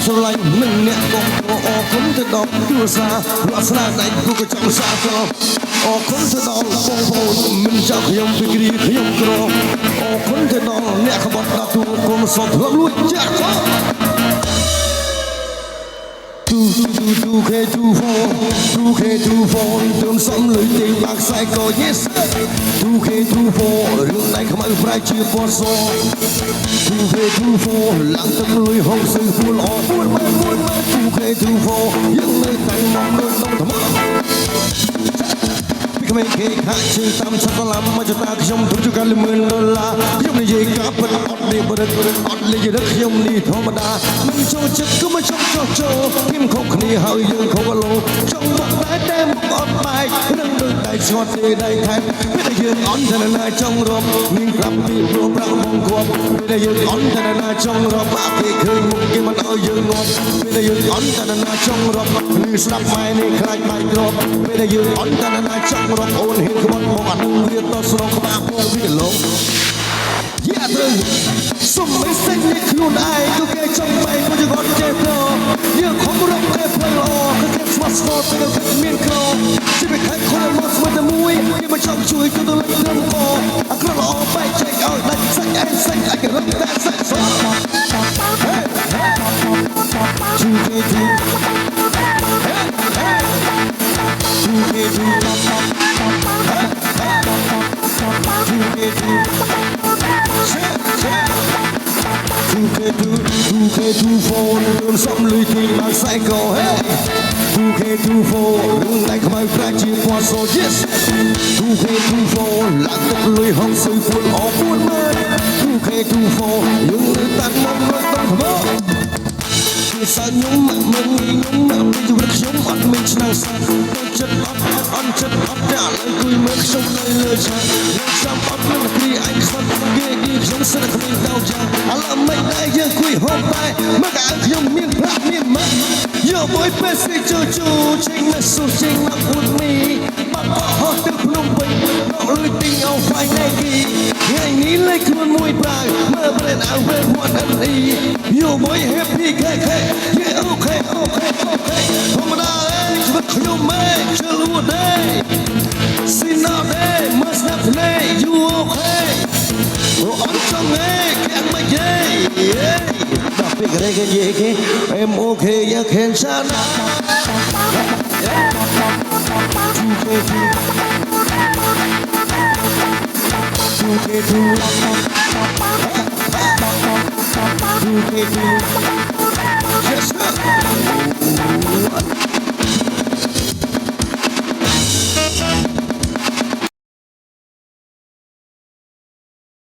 ស្រឡាញ់នឹងអ្នកកងអរគុណទៅដល់គ្រួសាររស្នាដៃគូក៏ចង់សាទរអរគុណទៅដល់បងប្អូនមិនចង់ខ្ញុំពីគ្រាខ្ញុំក្រអរគុណទៅដល់អ្នកក្បត់ដាក់ទូគុំសតរំលួចចាក់ 2K24 turn some looting back psycho yes 2K24 រឿងដៃខ្មៅប្រែជាពណ៌ស 2K24 ឡើងទឹកលុយហងសឺពួលអពួនមើល 2K24 យើងនៅតែមកលើក្នុងថ្ម ក្មេងគេខាក់ជើងតាមឆាប់ឡាំមកចតាខ្ញុំទុំជួកាន់$10000ខ្ញុំនិយាយកាពិតអត់នេះបរិទ្ធអត់លេងរឹកខ្ញុំនេះធម្មតាមិនចូលចិត្តគឺមិនចង់ចូលខ្ញុំខុសគ្នាហើយយើងខុសឡូចង់មកតែមកអត់បែកនឹងដូចតែស្ងត់ទេដៃថែមពេលដែលយើងអន់តែណាចង់រំមានប្រាប់ពីព្រោះប្រាក់មកគាត់ពេលដែលយើងអន់តែណាចង់រំអាគេឃើញមុខគេមិនឲ្យយើងងាប់ពេលដែលយើងអន់តែណាចង់រំឬស្ដាប់ម៉ែនេះខ្លាចបែកគ្រាប់ពេលដែលយើងអន់តែណាចង់រំអូនហ៊ានក្បត់មកអានឹងវាតស្រងក្បាលពោវាកឡងយ៉ាត្រូវសុំមិនសេចនេះខ្លួនឯងគឺគេចង់បែកមកជាគាត់ចេះទៅយើងខំរំតែផ្លូវល្អគឺគេស្វាស្វទៅគេមានក្រជីវិតខែខំមកស្មើតែមួយគេមិនចង់ជួយទៅលើក្រុមកអាក្រក់ល្អបែកចែកឲ្យដាច់សាច់ឯងសាច់អាចរត់តែសាច់សោះ 2K24 turn some looting back psycho hey 2K24 រឿងដៃខ្មៅប្រែជាពណ៌ស yes 2K24 ឡើងទឹកលុយហងសឺពួលអពួនមើល 2K24 យើងនៅតែមកលើក្នុងថ្ម គេសើខ្ញុំមកមើលខ្ញុំមកពីជីវិតខ្ញុំអត់មានឆ្នាំសាទៅចិត្តអត់ចិត្តអត់តែឥឡូវគួយមើលខ្ញុំនៅលើឆាកចាំអត់មានគ្រាអញខ្វាត់គេខ្ញុំសិនតែគ្មានតោចាឥឡូវមិនដែរយើងគួយហូបតែមកឲ្យខ្ញុំមានប្រាក់មានម៉ាក់យកមួយពេលសិជូចេញមកស៊ូចេញមកអ៊ុតមីបាត់ហោះទៅភ្នំពេញដកលុយទិញអោហ្វៃណេគីថ្ងៃនេះលេខខ្លួនមួយប្រាវមើលប្រេតអើវេវត្តអីយកមួយ happy KK អូខេធម្មតាជីវិតខ្ញុំមិនជឿលួទេស៊ីណាទេមកស្នាប់ភ្នែក you okay អត់ចង់ទេគេមិនយេដល់ពេលគេនិយាយគេ I'm okay you can shine 2K2